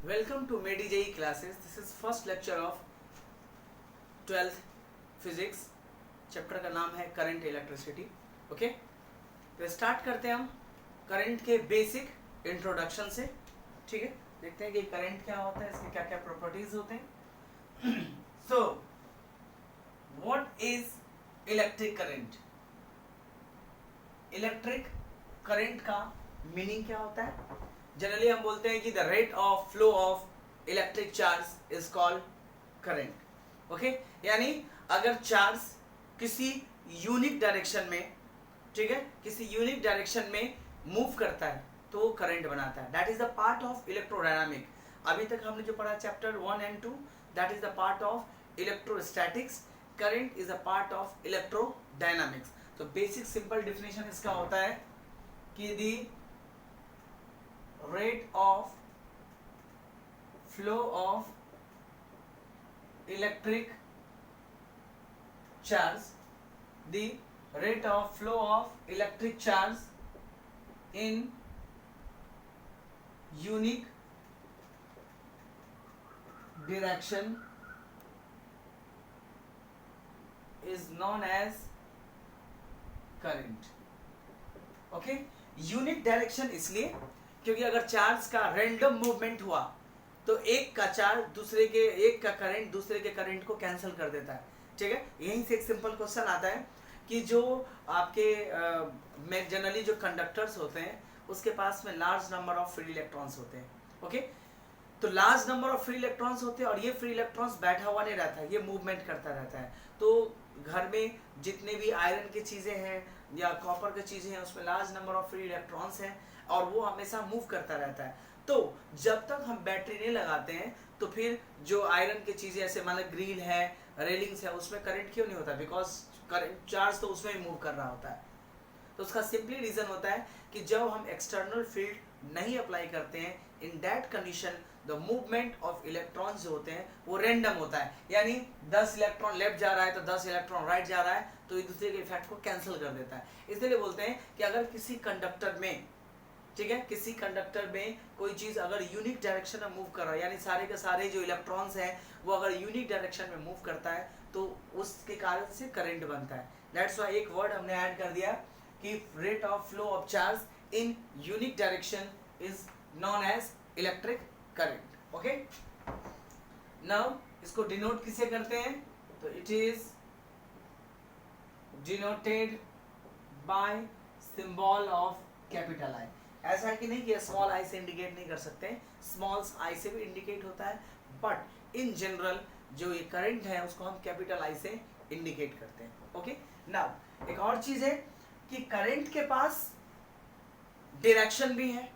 Welcome to MediJE classes. This is first lecture of 12th physics. Chapter का नाम है current electricity. Okay, तो start करते हैं हम करंट के बेसिक इंट्रोडक्शन से. ठीक है, देखते हैं कि करंट क्या होता है, इसके क्या क्या प्रॉपर्टीज होते हैं. So what is electric current? Electric current का मीनिंग क्या होता है? जनरली हम बोलते हैं कि the rate of flow of electric charge is called current. Okay, यानी अगर चार्ज किसी यूनिक डायरेक्शन में, ठीक है, किसी यूनिक डायरेक्शन में मूव करता है तो वो करंट बनाता है. That is the part of electrodynamic. अभी तक हमने जो पढ़ा chapter 1 and 2, that is the part of electrostatics. Current is a part of electrodynamics. तो बेसिक सिंपल डेफिनेशन इसका होता है कि दी rate of flow of electric charge, the rate of flow of electric charge in unique direction is known as current. okay, unique direction इसलिए क्योंकि अगर charge का random movement हुआ तो एक का चार्ज दूसरे के, एक का करंट दूसरे के करंट को कैंसिल कर देता है. ठीक है, यहीं से एक सिंपल क्वेश्चन आता है कि जो आपके जनरली जो कंडक्टर्स होते हैं उसके पास में large number of free electrons होते हैं. ओके, तो large number of free electrons होते हैं और ये फ्री इलेक्ट्रॉन्स बैठा हुआ नहीं रहता है, ये मूवमेंट करता रहता है. तो घर में जितने भी आयरन की चीज़ें हैं या कॉपर की चीज़ें हैं उसमें large number of free electrons हैं और वो हमेशा मूव करता रहता है. तो जब तक हम बैटरी नहीं लगाते हैं तो फिर जो आयरन की चीज़ें ऐसे मान लो ग्रिल है, रेलिंग्स है, उसमें करंट क्यों नहीं होता? बिकॉज करंट चार्ज तो उसमें ही मूव कर रहा होता है. तो उसका सिंपली रीज़न होता है कि जब हम एक्सटर्नल फील्ड नहीं अप्लाई करते हैं, इन that condition the movement of electrons जो होते हैं वो रैंडम होता है. यानी 10 इलेक्ट्रॉन लेफ्ट जा रहा है तो 10 इलेक्ट्रॉन राइट जा रहा है, तो एक दूसरे के इफेक्ट को कैंसिल कर देता है. इसलिए बोलते हैं कि अगर किसी कंडक्टर में, ठीक है, किसी कंडक्टर में कोई चीज़ अगर यूनिक डायरेक्शन में मूव कर रहा है, यानी सारे के सारे जो इलेक्ट्रॉन्स हैं वो अगर यूनिक डायरेक्शन में मूव करता है तो उसके कारण से करंट बनता है. दैट्स वाई एक वर्ड हमने ऐड कर दिया कि rate of flow of charge in unique direction is known as electric current. Okay, now इसको डिनोट किसे करते हैं? तो it is denoted by symbol of capital I. ऐसा है कि नहीं कि स्मॉल आई से इंडिकेट नहीं कर सकते, स्मॉल आई से भी इंडिकेट होता है, बट इन जनरल जो ये करंट है उसको हम कैपिटल आई से इंडिकेट करते हैं. ओके, नाउ एक और चीज है कि करंट के पास डायरेक्शन भी है,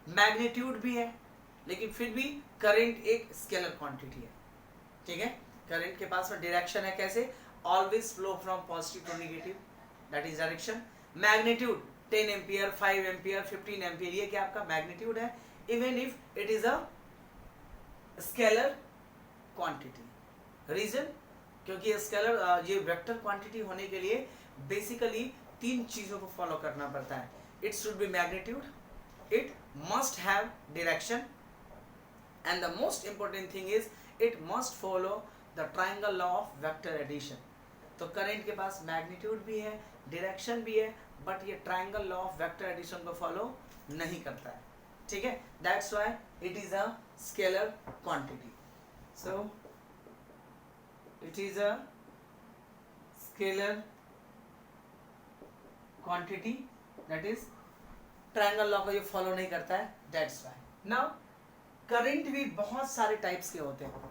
मैग्नीट्यूड भी है, लेकिन फिर भी करंट एक स्केलर क्वांटिटी है. ठीक है, करंट के पास में डायरेक्शन है. कैसे? Always flow from positive to negative, that is direction. Magnitude 10 ampere, 5 ampere, 15 ampere, ये क्या आपका मैग्नीट्यूड है, even if it is a scalar quantity. Reason क्योंकि स्केलर ये वेक्टर क्वांटिटी होने के लिए बेसिकली 3 चीजों को फॉलो करना पड़ता है. It should be magnitude, it must have direction, and the most important thing is it must follow the triangle law of vector addition. तो करंट के पास मैग्नीट्यूड भी है, डायरेक्शन भी है, बट ये triangle law of vector addition को follow नहीं करता है. ठीक है, that's why it is a scalar quantity. So it is a scalar quantity, that is triangle law को ये फॉलो नहीं करता है. That's why. नाउ करंट भी बहुत सारे टाइप्स के होते हैं.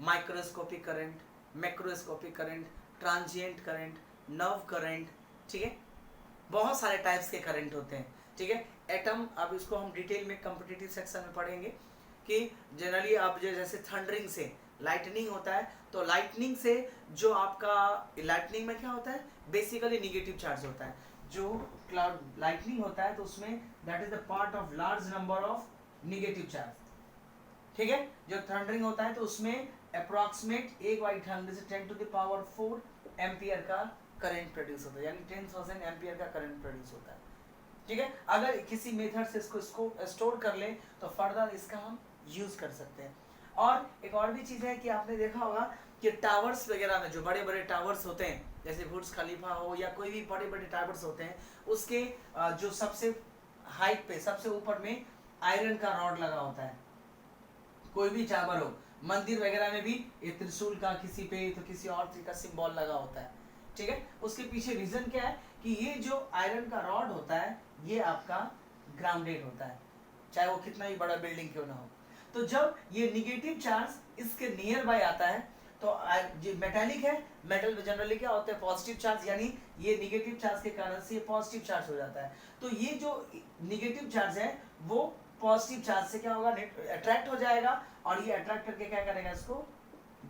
Microscopic current, macroscopic current, transient current, nerve current. ठीक है, बहुत सारे टाइप्स के करंट होते हैं. ठीक है, एटम, अब इसको हम डिटेल में कॉम्पिटिटिव सेक्शन में पढ़ेंगे कि जनरली अब जैसे थंडरिंग से लाइटनिंग होता है, तो लाइटनिंग से जो आपका लाइटनिंग में क्या होता है, बेसिकली निगेटिव चार्ज होता है. जो क्लाउड लाइटनिंग होता है तो उसमें that is the part of large number of negative charge. ठीक है, जो थंडरिंग होता है तो उसमें अप्रॉक्सीमेट 1/10⁻⁴ एम्पियर का करंट प्रोड्यूस होता है, यानी 10,000 एम्पियर का करंट प्रोड्यूस होता है. ठीक है, अगर किसी मेथड से इसको स्टोर कर ले तो फर्दर इसका हम यूज कर सकते हैं। और एक और भी चीज़ है कि आपने देखा होगा कि टावर्स वगैरह में जो बड़े बड़े टावर्स होते हैं, जैसे बुर्ज खलीफा हो या कोई भी बड़े बड़े टावर्स होते हैं, उसके जो सबसे हाइट पे सबसे ऊपर में आयरन का रॉड लगा होता है। कोई भी टावर हो, मंदिर वगैरह में भी ये त्रिशूल का किसी पे तो किसी और चीज का सिंबल लगा होता है, ठीक है। उसके पीछे रीजन क्या है कि ये जो आयरन का रॉड होता है ये आपका ग्राउंडेड होता है, चाहे वो कितना ही बड़ा बिल्डिंग क्यों ना हो। तो जब ये निगेटिव चार्ज इसके नियर बाय आता है तो ये मेटालिक है, मेटल में जनरली क्या होता है पॉजिटिव चार्ज, यानी ये निगेटिव चार्ज के कारण से ये पॉजिटिव चार्ज हो जाता है। तो ये जो निगेटिव चार्ज है वो पॉजिटिव चार्ज से क्या होगा अट्रैक्ट हो जाएगा और ये अट्रैक्ट करके क्या करेगा इसको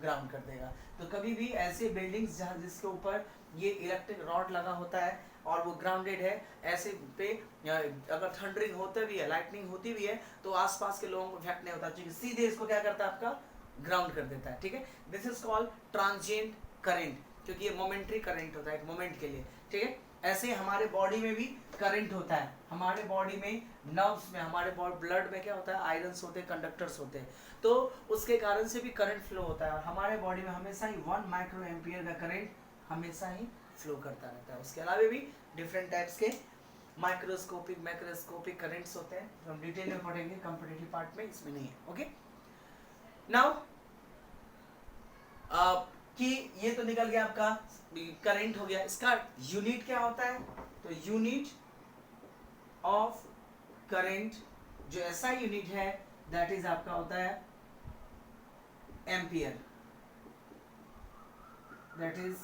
ग्राउंड कर देगा। तो कभी भी ऐसे बिल्डिंग्स जहाँ जिसके ऊपर ये इलेक्ट्रिक रॉड लगा होता है और वो ग्राउंडेड है, ऐसे पे अगर थंडरिंग होता भी है, लाइटनिंग होती भी है तो आसपास के लोगों को इफेक्ट नहीं होता, क्योंकि सीधे इसको क्या करता है आपका ग्राउंड कर देता है, ठीक है। This is called transient current, क्योंकि ये मोमेंटरी करंट होता है एक मोमेंट के लिए, ठीक है। ऐसे हमारे बॉडी में भी करंट होता है, हमारे बॉडी में नर्व्स में, हमारे ब्लड में क्या होता है आयरन्स होते हैं, कंडक्टर्स होते हैं, तो उसके कारण से भी करंट फ्लो होता है और हमारे बॉडी में हमेशा ही 1 माइक्रो एम्पियर का करंट हमेशा ही फ्लो करता रहता है। उसके अलावा भी डिफरेंट टाइप्स के माइक्रोस्कोपिक मैक्रोस्कोपिक करंट्स होते हैं, हम डिटेल में पढ़ेंगे कॉम्पिटिटिव पार्ट में, इसमें नहीं है, ओके। नाउ कि ये तो निकल गया आपका करंट हो गया, इसका यूनिट क्या होता है, तो यूनिट ऑफ करंट जो ऐसा यूनिट है दैट इज आपका होता है ampere, that is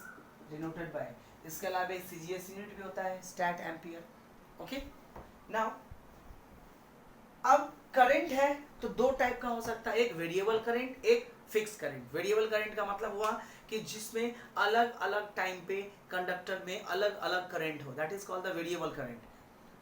denoted bye, इसके अलावा एक सीजीएस यूनिट भी होता है स्टैट एम्पियर, ओके। नाउ अब करंट है तो दो टाइप का हो सकता है, एक वेरिएबल करंट, एक फिक्स करंट। वेरिएबल करंट का मतलब हुआ कि जिसमें अलग अलग टाइम पे कंडक्टर में अलग अलग करंट हो, that is called the variable current,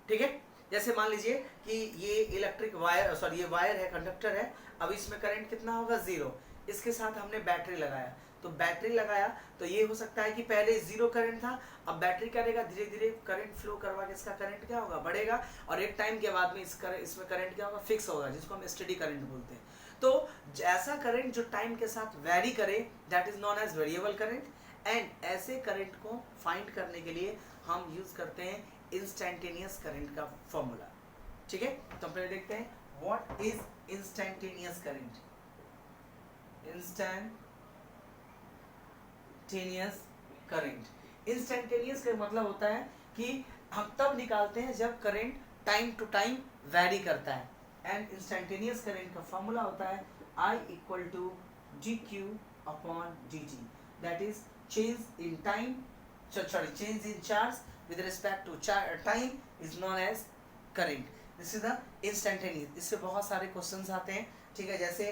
ठीक है। जैसे मान लीजिए कि ये इलेक्ट्रिक वायर, सॉरी ये वायर है, कंडक्टर है, अब इसमें करंट कितना होगा 0, इसके साथ हमने बैटरी लगाया, तो बैटरी लगाया तो ये हो सकता है कि पहले 0 करंट था, अब बैटरी करेगा धीरे धीरे करंट फ्लो करवा के इसका करंट क्या होगा बढ़ेगा, और एक टाइम के बाद में इसमें करंट क्या होगा फिक्स होगा, जिसको हम स्टेडी करंट बोलते हैं। तो ऐसा करंट जो टाइम के साथ वेरी करे that is known as variable current, and ऐसे करंट को फाइंड करने के लिए हम यूज करते हैं इंस्टैन्टेनियस करंट का फॉर्मूला, ठीक है। तो पहले देखते हैं what is instantaneous current. Instantaneous current, instantaneous का मतलब होता है कि हम तब निकालते हैं जब current time to time vary करता है, एंड इंस्टैन्टेनियस करंट का फॉर्मूला होता है I equal to dq upon dt, that is change in time, sorry change in charge with respect to time is known as current. This is the instantaneous. इससे बहुत सारे questions आते हैं, ठीक है, जैसे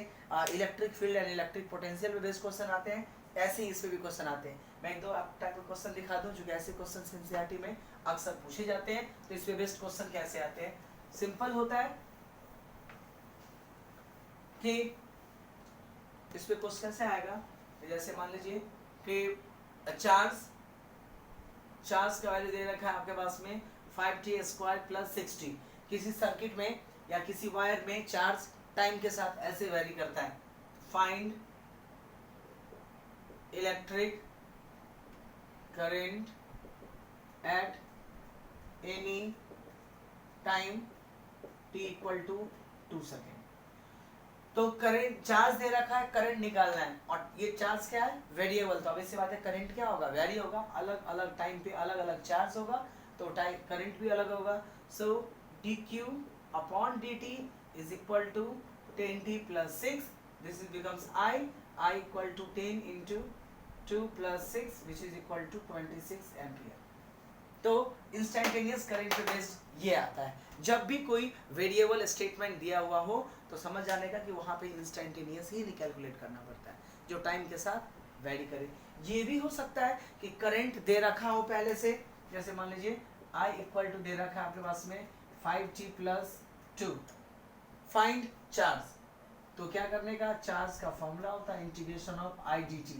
electric field and electric potential पे based question आते हैं, ऐसे ही इस पे भी क्वेश्चन आते हैं। मैं एक दो टाइप के क्वेश्चन दिखा दूं जो कि ऐसे क्वेश्चन एनसीईआरटी में अक्सर पूछे जाते हैं। तो इस पे बेस्ड क्वेश्चन कैसे आते हैं, सिंपल होता है कि इस पे क्वेश्चन से आएगा, जैसे मान लीजिए कि चार्ज का वैल्यू दे रखा है आपके पास में 5t² + 6t, किसी सर्किट में या किसी वायर में चार्ज टाइम के साथ ऐसे वेरी करता है। Find electric current at any time t = 2 second. तो करंट चार्ज दे रखा है, करंट निकालना है, और ये चार्ज क्या है वेरिएबल, तो ऑब्वियस सी बात है करंट क्या होगा वेरी होगा, अलग अलग टाइम पे अलग अलग चार्ज होगा तो करंट भी अलग होगा। So dq upon dt is equal to 10t + 6, this is becomes I equal to 10 × 2 + 6 which is equal to 26 ampere. तो इंस्टैन्टेनियस करंट पे बेस्ड ये आता है, जब भी कोई वेरिएबल स्टेटमेंट दिया हुआ हो तो समझ जाने का कि वहाँ पे इंस्टैन्टेनियस ही कैलकुलेट करना पड़ता है जो टाइम के साथ वेरी करे। ये भी हो सकता है कि करंट दे रखा हो पहले से, जैसे मान लीजिए I इक्वल टू दे रखा है आपके पास में 5t + 2, फाइंड चार्ज, तो क्या करने का, चार्ज का फॉर्मूला होता है इंटीग्रेशन ऑफ I dt,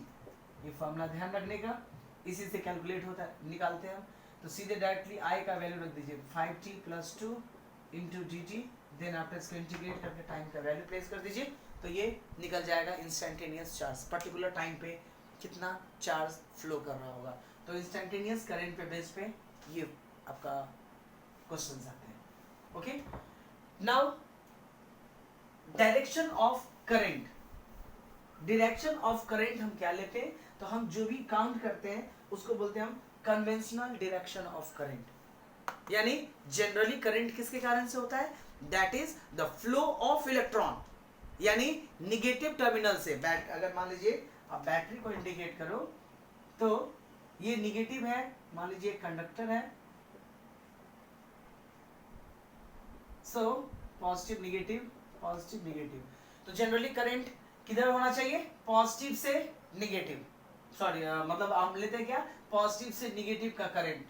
ये फॉर्मूला ध्यान रखने का, इसी से कैलकुलेट होता है, निकालते हैं हम। तो सीधे डायरेक्टली I का वैल्यू रख दीजिए 5t + 2 × dt, देन आपको इसको इंटीग्रेट करके टाइम का वैल्यू प्लेस कर दीजिए, तो ये निकल जाएगा इंस्टेंटेनियस चार्ज, पर्टिकुलर टाइम पे कितना चार्ज फ्लो कर रहा होगा। तो इंस्टेंटेनियस करंट पे बेस पे ये आपका क्वेश्चन आते हैं। Okay, now direction of current, direction of current हम क्या लेते हैं, तो हम जो भी काउंट करते हैं उसको बोलते हैं हम कन्वेंशनल डायरेक्शन ऑफ करंट। यानी जनरली करंट किसके कारण से होता है, that is the flow of electron, यानी निगेटिव टर्मिनल से। अगर मान लीजिए आप बैटरी को इंडिकेट करो तो ये निगेटिव है, मान लीजिए कंडक्टर है, so positive negative positive negative. तो जनरली करंट किधर होना चाहिए, पॉजिटिव से निगेटिव, सॉरी मतलब हम लेते हैं क्या, पॉजिटिव से निगेटिव का करंट।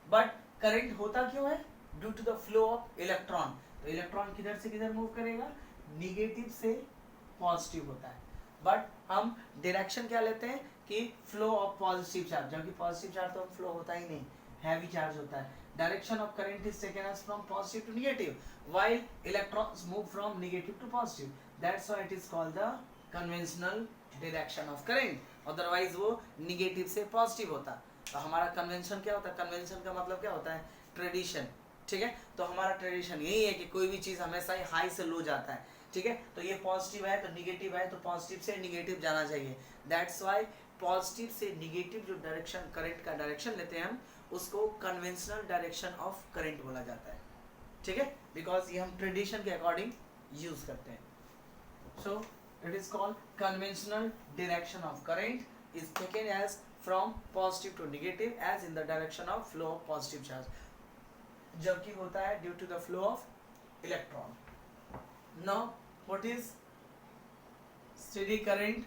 बट करंट होता क्यों है, due to the flow of electron. तो इलेक्ट्रॉन किधर से किधर मूव करेगा, निगेटिव से पॉजिटिव होता है। बट हम डायरेक्शन क्या लेते हैं कि फ्लो ऑफ पॉजिटिव चार्ज, जबकि पॉजिटिव चार्ज तो फ्लो होता ही नहीं, हैवी चार्ज होता है। Direction of current is taken as from positive to negative while electrons move from negative to positive, that's why it is called the conventional direction of current. Otherwise वो negative से positive होता। तो हमारा convention क्या होता है, convention का मतलब क्या होता है, ट्रेडिशन, ठीक है। तो हमारा ट्रेडिशन यही है कि कोई भी चीज हमेशा ही हाई से लो जाता है, ठीक है। तो ये पॉजिटिव है तो निगेटिव है, तो पॉजिटिव से निगेटिव जाना चाहिए। दैट्स व्हाई पॉजिटिव से निगेटिव जो डायरेक्शन करंट का डायरेक्शन लेते हैं हम, उसको कन्वेंशनल डायरेक्शन ऑफ करंट बोला जाता है, ठीक है, बिकॉज ये हम ट्रेडिशन के अकॉर्डिंग यूज करते हैं। So it is called conventional direction of current is taken as from positive to negative as in the direction of flow of positive charge, जबकि होता है due to the flow of electron. Now what is steady current,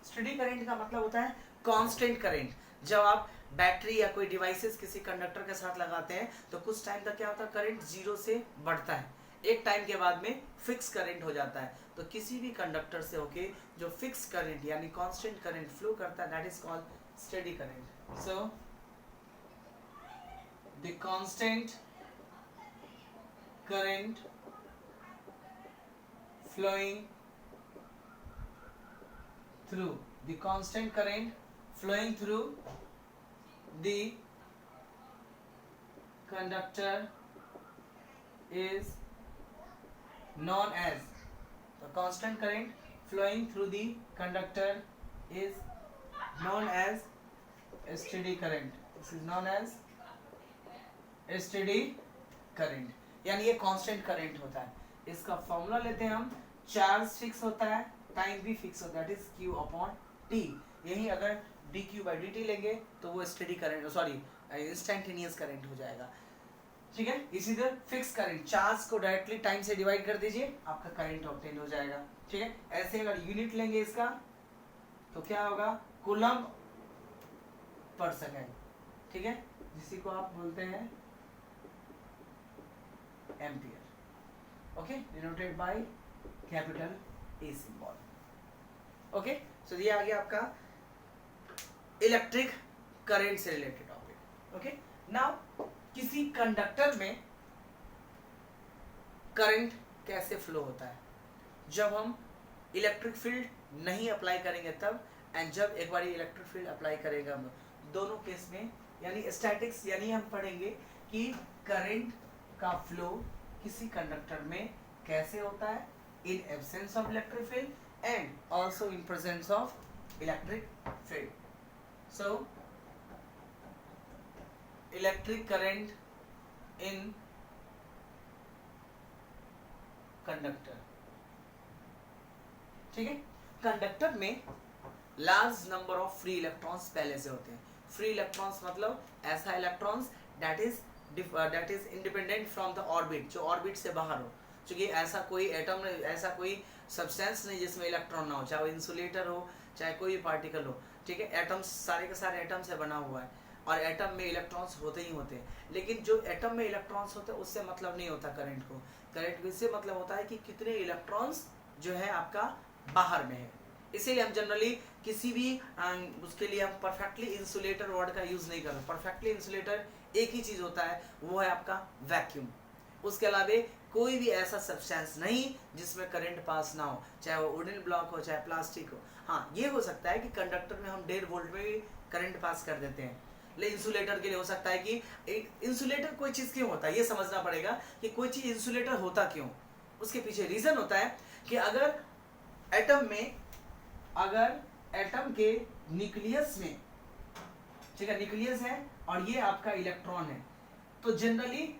steady current का मतलब होता है constant current. जब आप battery या कोई डिवाइसेस किसी कंडक्टर के साथ लगाते हैं तो कुछ टाइम तक क्या होता है, करंट जीरो से बढ़ता है, एक टाइम के बाद में फिक्स करंट हो जाता है। तो किसी भी कंडक्टर से होके जो फिक्स करंट यानी कांस्टेंट करंट फ्लो करता है, that is called steady current. So the constant current flowing through the constant current flowing through the conductor is known as, the constant current flowing through the conductor is known as a steady current. This is known as a steady current, यानी ये constant current होता है। इसका formula लेते हैं हम, charge fix होता है, टाइम भी फिक्स होता है, that is q upon t। यही अगर dq/dt लेंगे तो वो steady current, sorry instantaneous current हो जाएगा, ठीक है। इसी तरह फिक्स करंट, चार्ज को डायरेक्टली टाइम से डिवाइड कर दीजिए, आपका करंट ऑब्टेन हो जाएगा, ठीक है। ऐसे अगर यूनिट लेंगे इसका तो क्या होगा, कूलम्ब पर सेकेंड, ठीक है, जिसी को आप बोलते हैं ampere, okay, denoted by capital A symbol. Okay, so ये आ गया आपका इलेक्ट्रिक करंट से रिलेटेड टॉपिक। ओके, नाउ किसी कंडक्टर में करंट कैसे फ्लो होता है, जब हम इलेक्ट्रिक फील्ड नहीं अप्लाई करेंगे तब, एंड जब एक बार इलेक्ट्रिक फील्ड अप्लाई करेगा हम, दोनों केस में यानी स्टैटिक्स, यानी हम पढ़ेंगे कि करंट का फ्लो किसी कंडक्टर में कैसे होता है इन absence of electric field and also in presence of electric field. So electric current in conductor, ठीक है। कंडक्टर में large number of free electrons पहले से होते हैं। फ्री इलेक्ट्रॉन्स मतलब ऐसा electrons that is independent from the orbit, जो ऑर्बिट से बाहर हो, क्योंकि ऐसा कोई एटम, ऐसा कोई सब्सटेंस नहीं जिसमें इलेक्ट्रॉन ना हो, चाहे वो इंसुलेटर हो चाहे कोई पार्टिकल हो, ठीक है। एटम्स सारे के सारे एटम से बना हुआ है और एटम में इलेक्ट्रॉन्स होते ही होते हैं, लेकिन जो एटम में इलेक्ट्रॉन्स होते हैं उससे मतलब नहीं होता करंट को। करंट से मतलब होता है कि कितने इलेक्ट्रॉन्स जो है आपका बाहर में है। इसीलिए हम जनरली किसी भी उसके लिए हम परफेक्टली इंसुलेटर वर्ड का यूज नहीं करते। परफेक्टली इंसुलेटर एक ही चीज होता है, वो है आपका वैक्यूम। उसके अलावा कोई भी ऐसा सब्सटेंस नहीं जिसमें करंट पास ना हो, चाहे वो वुडन ब्लॉक हो चाहे प्लास्टिक हो। हाँ, ये हो सकता है कि कंडक्टर में हम 1.5 वोल्ट में भी करंट पास कर देते हैं, लेकिन इंसुलेटर के लिए हो सकता है कि इंसुलेटर कोई चीज़ क्यों होता है ये समझना पड़ेगा कि कोई चीज़ इंसुलेटर होता क्यों। उसके पीछे रीज़न होता है कि अगर एटम के न्यूक्लियस में, ठीक है, न्यूक्लियस है और ये आपका इलेक्ट्रॉन है, तो जनरली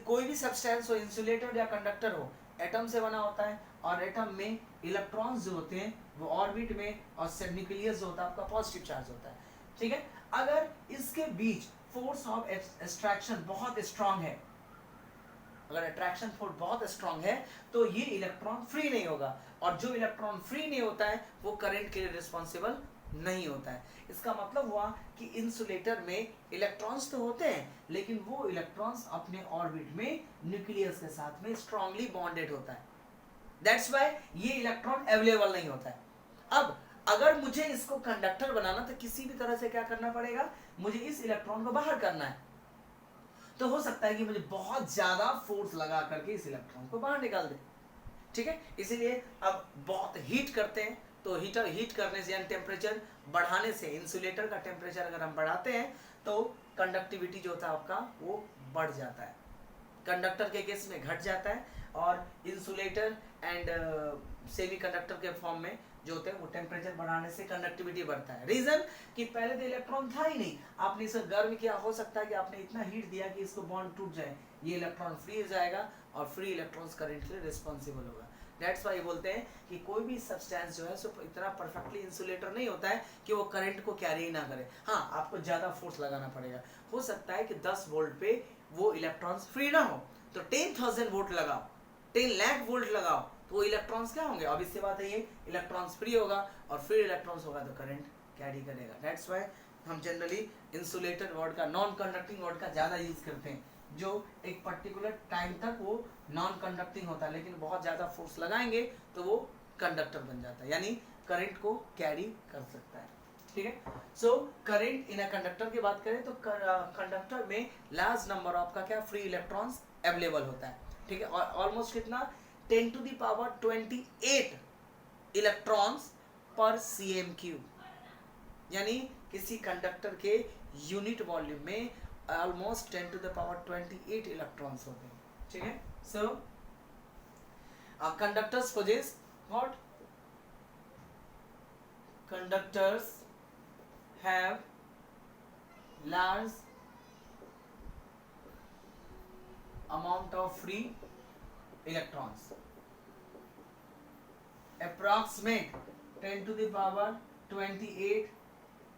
कोई भी सब्सटेंस हो, इंसुलेटर या कंडक्टर हो, एटम से बना होता है और एटम में इलेक्ट्रॉन्स जो होते हैं वो ऑर्बिट में, और न्यूक्लियस जो होता है आपका पॉजिटिव चार्ज होता है, ठीक है। अगर इसके बीच फोर्स ऑफ एट्रैक्शन बहुत स्ट्रांग है, अगर अट्रैक्शन फोर्स बहुत स्ट्रांग है तो ये इलेक्ट्रॉन फ्री नहीं होगा, और जो इलेक्ट्रॉन फ्री नहीं होता है वो करंट के लिए रिस्पॉन्सिबल नहीं होता है। इसका मतलब हुआ कि इंसुलेटर में इलेक्ट्रॉन्स तो होते हैं, लेकिन वो इलेक्ट्रॉन्स अपने ऑर्बिट में न्यूक्लियस के साथ में स्ट्रांगली बॉन्डेड होता है, दैट्स व्हाई ये इलेक्ट्रॉन अवेलेबल नहीं होता है। अब अगर मुझे इसको कंडक्टर बनाना तो किसी भी तरह से क्या करना पड़ेगा, मुझे इस इलेक्ट्रॉन को बाहर करना है, तो हो सकता है कि मुझे बहुत ज्यादा फोर्स लगा करके इस इलेक्ट्रॉन को बाहर निकाल दे, ठीक है। इसीलिए अब बहुत हीट करते हैं, तो हीट करने से यानी टेम्परेचर बढ़ाने से, इंसुलेटर का टेम्परेचर अगर हम बढ़ाते हैं तो कंडक्टिविटी जो होता है आपका वो बढ़ जाता है, कंडक्टर के केस में घट जाता है, और इंसुलेटर एंड सेमीकंडक्टर के फॉर्म में जो होते हैं वो टेम्परेचर बढ़ाने से कंडक्टिविटी बढ़ता है। रीजन कि पहले तो इलेक्ट्रॉन था ही नहीं, आपने इसे गर्म किया, हो सकता है कि आपने इतना हीट दिया कि इसको बॉन्ड टूट जाए, ये इलेक्ट्रॉन फ्री हो जाएगा और फ्री इलेक्ट्रॉन्स करंट के लिए रिस्पॉन्सिबल होगा। दैट्स वाई बोलते हैं कि कोई भी सब्सटेंस जो है सो इतना परफेक्टली इंसुलेटर नहीं होता है कि वो करंट को कैरी ना करे। हाँ, आपको ज़्यादा फोर्स लगाना पड़ेगा, हो सकता है कि 10 वोल्ट पे वो इलेक्ट्रॉन्स फ्री ना हो, तो 10,000 वोल्ट लगाओ, 10 लाख वोल्ट लगाओ, तो वो इलेक्ट्रॉन्स क्या होंगे, अब इससे बात है ये इलेक्ट्रॉन्स फ्री होगा, और फ्री इलेक्ट्रॉन्स होगा तो करंट कैरी करेगा। दैट्स वाई हम जनरली इंसुलेटर वर्ड का, नॉन कंडक्टिंग वर्ड का ज़्यादा यूज़ करते हैं, जो एक पर्टिकुलर टाइम तक वो नॉन कंडक्टिंग होता है, लेकिन बहुत ज़्यादा फोर्स लगाएंगे तो वो कंडक्टर बन जाता है, यानी करंट को कैरी कर सकता है, ठीक है। So current in a conductor की बात करें तो कंडक्टर में लार्ज नंबर ऑफ का क्या फ्री इलेक्ट्रॉन्स अवेलेबल होता है, ठीक है, और ऑलमोस्ट कितना 10 to the power 28 इलेक्ट्रॉन्स पर cm क्यूब, यानी किसी कंडक्टर के यूनिट वॉल्यूम में almost 10 to the power 28 electrons होते हैं, ठीक है। So conductors possess what, conductors have large amount of free electrons, approximate 10 to the power 28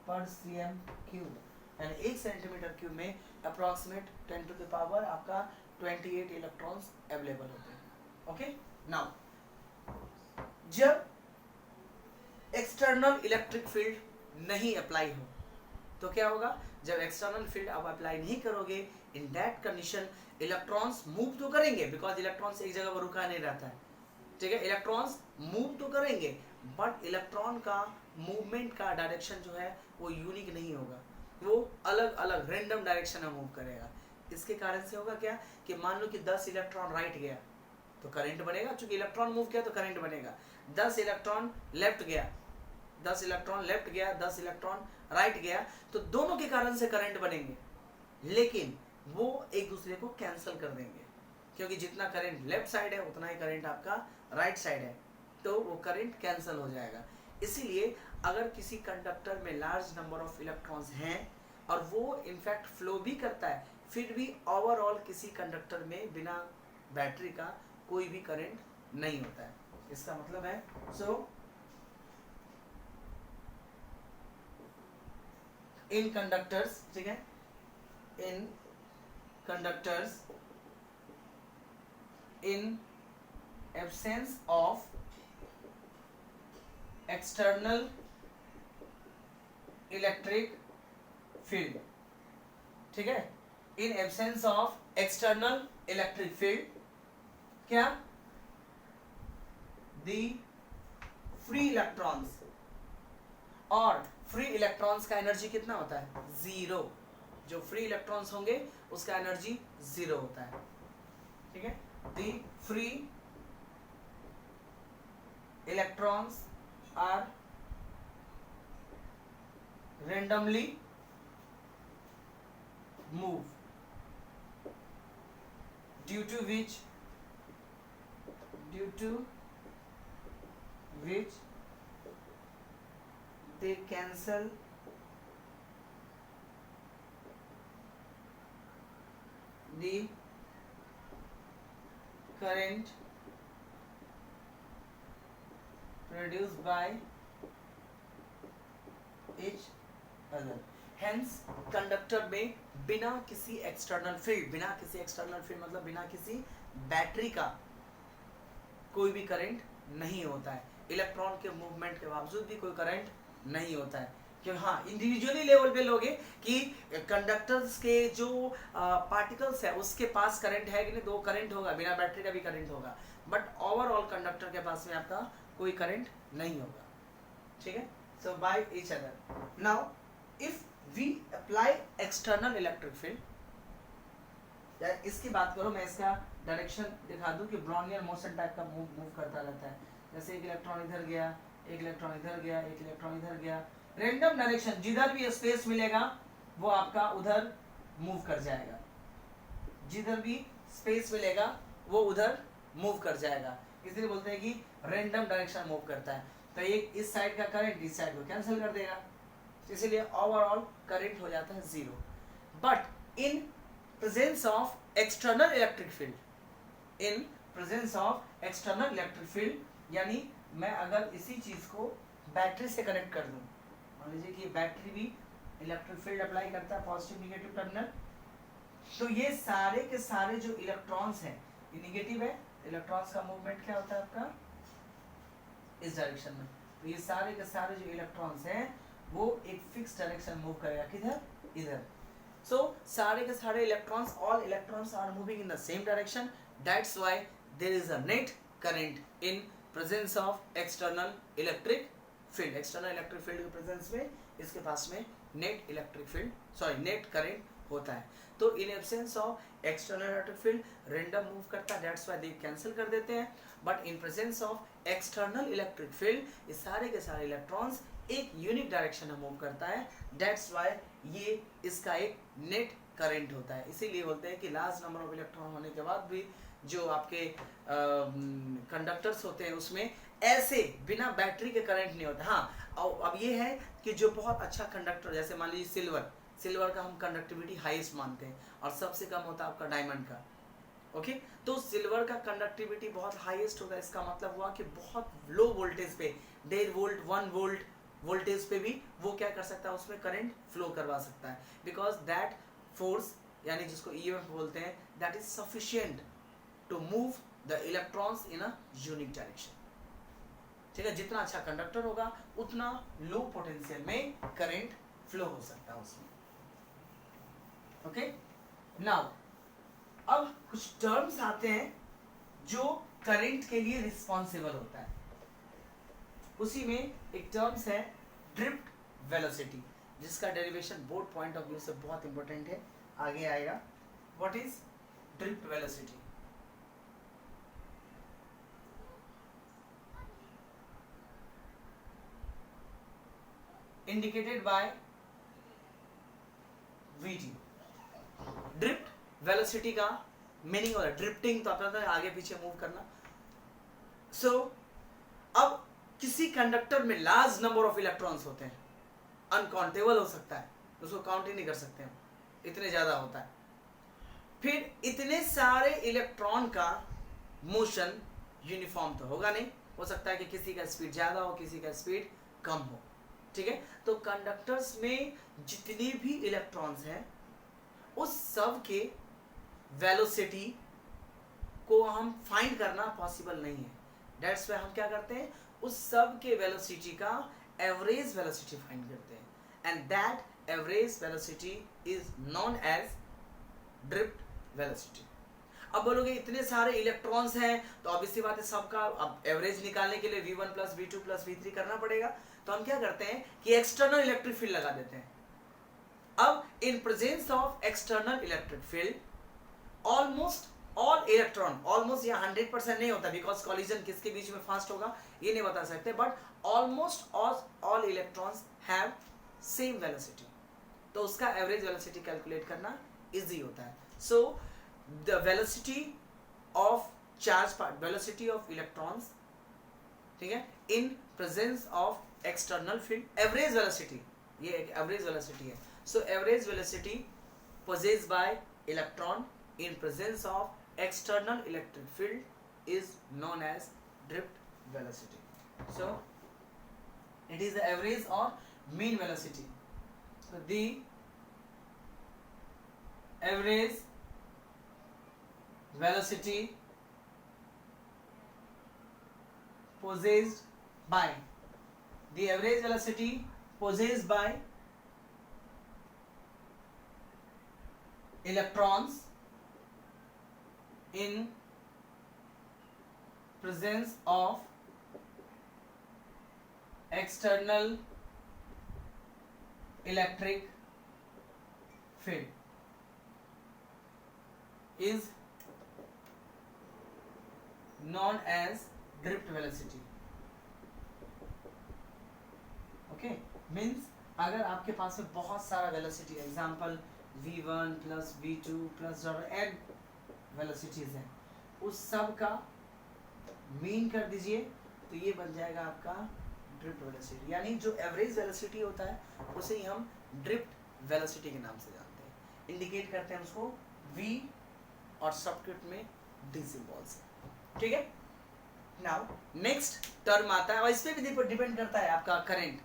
per cm cube, यानी 1 सेंटीमीटर क्यूब में अप्रोक्सीमेट 10 टू द पावर आपका 28 electrons available होते हैं। Okay, now जब एक्सटर्नल इलेक्ट्रिक फील्ड नहीं apply हो तो क्या होगा, जब एक्सटर्नल फील्ड आप अप्लाई नहीं करोगे, इन दैट कंडीशन इलेक्ट्रॉन्स मूव तो करेंगे, बिकॉज इलेक्ट्रॉन्स एक जगह पर रुका नहीं रहता है, ठीक है, इलेक्ट्रॉन्स मूव तो करेंगे, बट इलेक्ट्रॉन का मूवमेंट का डायरेक्शन जो है वो यूनिक नहीं होगा, वो अलग अलग रैंडम डायरेक्शन में मूव करेगा। इसके कारण से होगा क्या कि मान लो कि 10 इलेक्ट्रॉन राइट गया तो करंट बनेगा, चूंकि इलेक्ट्रॉन मूव किया तो करंट बनेगा। 10 इलेक्ट्रॉन लेफ्ट गया, 10 इलेक्ट्रॉन लेफ्ट गया, 10 इलेक्ट्रॉन राइट गया, तो दोनों के कारण से करंट बनेंगे, लेकिन वो एक दूसरे को कैंसिल कर देंगे, क्योंकि जितना करंट लेफ्ट साइड है उतना ही करंट आपका राइट साइड है, तो वो करंट कैंसिल हो जाएगा। इसीलिए अगर किसी कंडक्टर में लार्ज नंबर ऑफ इलेक्ट्रॉन्स हैं और वो इनफैक्ट फ्लो भी करता है, फिर भी ओवरऑल किसी कंडक्टर में बिना बैटरी का कोई भी करंट नहीं होता है। इसका मतलब है इन कंडक्टर्स, ठीक है, इन conductors in absence of external electric field, ठीक है, in absence of external electric field क्या, the free electrons, और free electrons का एनर्जी कितना होता है, 0, जो फ्री इलेक्ट्रॉन्स होंगे उसका एनर्जी 0 होता है, ठीक है। The free electrons are randomly move due to which they cancel the current produced by each other. Hence conductor में बिना किसी एक्सटर्नल फील्ड मतलब बिना किसी बैटरी का कोई भी करंट नहीं होता है। इलेक्ट्रॉन के मूवमेंट के बावजूद भी कोई करंट नहीं होता है। क्यों? हाँ, इंडिविजुअली लेवल पे लोगे कि कंडक्टर्स के जो पार्टिकल्स है उसके पास करंट है कि नहीं, तो करंट होगा, बिना बैटरी का भी करंट होगा, बट ओवरऑल कंडक्टर के पास में आपका कोई करंट नहीं होगा, ठीक है। So by each other. Now if we apply external electric field, इसकी बात करो, मैं इसका डायरेक्शन दिखा दूं कि ब्राउनियन मोशन टाइप का मूव करता रहता है। जैसे एक इलेक्ट्रॉन इधर गया, एक इलेक्ट्रॉन इधर गया, एक इलेक्ट्रॉन इधर गया, रैंडम डायरेक्शन, जिधर भी स्पेस मिलेगा वो आपका उधर मूव कर जाएगा, जिधर भी स्पेस मिलेगा वो उधर मूव कर जाएगा, इसलिए बोलते हैं कि रैंडम डायरेक्शन मूव करता है। तो ये इस साइड का करंट इस साइड को कैंसिल कर देगा, इसीलिए ओवरऑल करंट हो जाता है 0। But in presence of external electric field, यानी मैं अगर इसी चीज को बैटरी से कनेक्ट कर दूं, मान लीजिए कि बैटरी भी इलेक्ट्रिक फील्ड अप्लाई करता है, पॉजिटिव निगेटिव टर्मिनल, तो ये सारे के सारे जो इलेक्ट्रॉन्स हैं ये निगेटिव है, इलेक्ट्रॉन्स का मूवमेंट क्या होता है आपका इस डायरेक्शन में, तो ये सारे के सारे जो इलेक्ट्रॉन्स हैं वो एक फिक्स डायरेक्शन मूव करेगा, किधर, इधर। सो सारे के सारे electrons, all electrons are moving in the same direction, that's why there is a net current in presence of external electric field. External electric field के प्रेजेंस में इसके पास में नेट करंट होता है। तो in absence of external electric field random move करता है, दैट्स व्हाई दे कैंसिल कर देते हैं। But in presence of external electric field ये सारे के सारे इलेक्ट्रॉन्स एक यूनिक डायरेक्शन में मूव करता है, दैट्स व्हाई ये इसका एक नेट करंट होता है। इसीलिए बोलते हैं कि लार्ज नंबर ऑफ इलेक्ट्रॉन होने के बाद भी जो आपके कंडक्टर्स होते हैं उसमें ऐसे बिना बैटरी के करंट नहीं होता। हाँ, अब ये है कि जो बहुत अच्छा कंडक्टर, जैसे मान लीजिए सिल्वर का हम कंडक्टिविटी हाईएस्ट मानते हैं और सबसे कम होता है आपका डायमंड का, ओके। तो सिल्वर का कंडक्टिविटी बहुत हाईएस्ट होगा, इसका मतलब हुआ कि बहुत लो वोल्टेज पे 1.5 वोल्ट 1 वोल्ट वोल्टेज पे भी वो क्या कर सकता है, उसमें करंट फ्लो करवा सकता है, बिकॉज दैट फोर्स यानी जिसको ईएमएफ बोलते हैं, that is sufficient to move the electrons in a unique direction, ठीक है। जितना अच्छा कंडक्टर होगा उतना लो पोटेंशियल में करंट फ्लो हो सकता है उसमें, ओके। नाउ अब कुछ टर्म्स आते हैं जो करंट के लिए रिस्पॉन्सिबल होता है, उसी में एक टर्म्स है ड्रिफ्ट वेलोसिटी, जिसका derivation board point of view से बहुत इंपॉर्टेंट है, आगे आएगा। What is drift velocity? Indicated by VT। Drift velocity का मीनिंग होता है ड्रिफ्टिंग, तो आपका आगे पीछे मूव करना। सो अब किसी कंडक्टर में लार्ज नंबर ऑफ इलेक्ट्रॉन्स होते हैं, अनकाउंटेबल हो सकता है, उसको काउंट ही नहीं कर सकते हम, इतने ज्यादा होता है। फिर इतने सारे इलेक्ट्रॉन का मोशन यूनिफॉर्म तो होगा नहीं, हो सकता है कि किसी का स्पीड ज्यादा हो, किसी का स्पीड कम हो, ठीक है। तो कंडक्टर्स में जितने भी इलेक्ट्रॉन्स हैं उस सब के वेलोसिटी को हम फाइंड करना पॉसिबल नहीं है, दैट्स व्हाई हम क्या करते हैं, उस सब के वेलोसिटी का एवरेज वेलोसिटी फाइंड करते हैं, and that average velocity is known as drift velocity. अब बोलोगे इतने सारे इलेक्ट्रॉन्स हैं तो ऑब्वियसली बात है सबका अब एवरेज निकालने के लिए V1 + V2 + V3 करना पड़ेगा, तो हम क्या करते हैं कि एक्सटर्नल इलेक्ट्रिक फील्ड लगा देते हैं, अब इन presence of external electric field almost all electron, almost यहाँ 100% नहीं होता बिकॉज कॉलिजन किसके बीच में फास्ट होगा ये नहीं बता सकते, but almost all electrons have same velocity, तो उसका एवरेज वेलोसिटी कैलकुलेट करना इजी होता है. So the velocity of charge velocity of electrons, ठीक है, इन presence of external field, average velocity, ये एक एवरेज वेलोसिटी है. So average velocity possessed by electron in presence of external electric field is known as drift velocity. So it is the average or mean velocity. So the average velocity possessed by electrons in presence of external electric field is known as drift velocity. Okay, means अगर आपके पास में बहुत सारा velocity, example v1 plus v2 plus n velocities हैं, उस सब का mean कर दीजिए तो ये बन जाएगा आपका ड्रिफ्ट वेलोसिटी. यानी जो एवरेज वेलोसिटी होता है उसे ही हम ड्रिफ्ट वेलोसिटी के नाम से जानते हैं. इंडिकेट करते हैं उसको v और सबस्क्रिप्ट में d सिंबल से. ठीक है, नाउ नेक्स्ट टर्म आता है और इस पे भी डिपेंड करता है आपका करंट.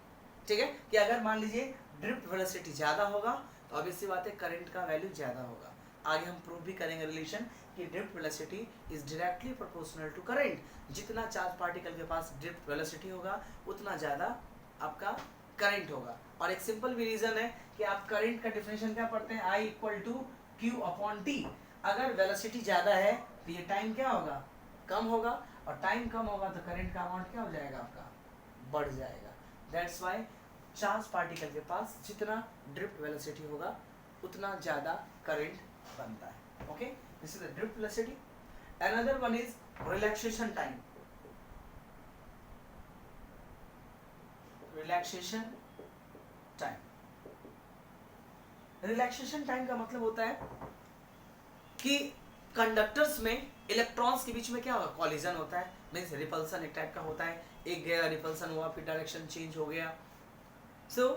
ठीक है, कि अगर मान लीजिए ड्रिफ्ट वेलोसिटी ज़्यादा होगा तो ऑब्वियसली बात है करंट का वैल्यू ज़्यादा होगा. आगे हम प्रूव भी करेंगे रिलेशन कि drift velocity is directly proportional to current. जितना चार्ज पार्टिकल के पास ड्रिफ्ट वेलोसिटी होगा उतना ज़्यादा आपका करंट होगा. और एक सिंपल भी रीज़न है कि आप करंट का डिफिनेशन क्या पढ़ते हैं, I equal to Q upon T. अगर वेलोसिटी ज़्यादा है तो ये टाइम क्या होगा, कम होगा, और टाइम कम होगा तो करंट का अमाउंट क्या हो जाएगा आपका, बढ़ जाएगा. दैट्स वाई चार्ज पार्टिकल के पास जितना ड्रिफ्ट वेलोसिटी होगा उतना ज़्यादा करंट बनता है. Okay, this is the drift velocity. Another one is relaxation time. Relaxation time, relaxation time का मतलब होता है कि कंडक्टर्स में इलेक्ट्रॉन्स के बीच में क्या होगा, कॉलिजन होता है. मीन्स रिपल्सन एक टाइप का होता है, एक गया रिपल्सन हुआ फिर डायरेक्शन चेंज हो गया. सो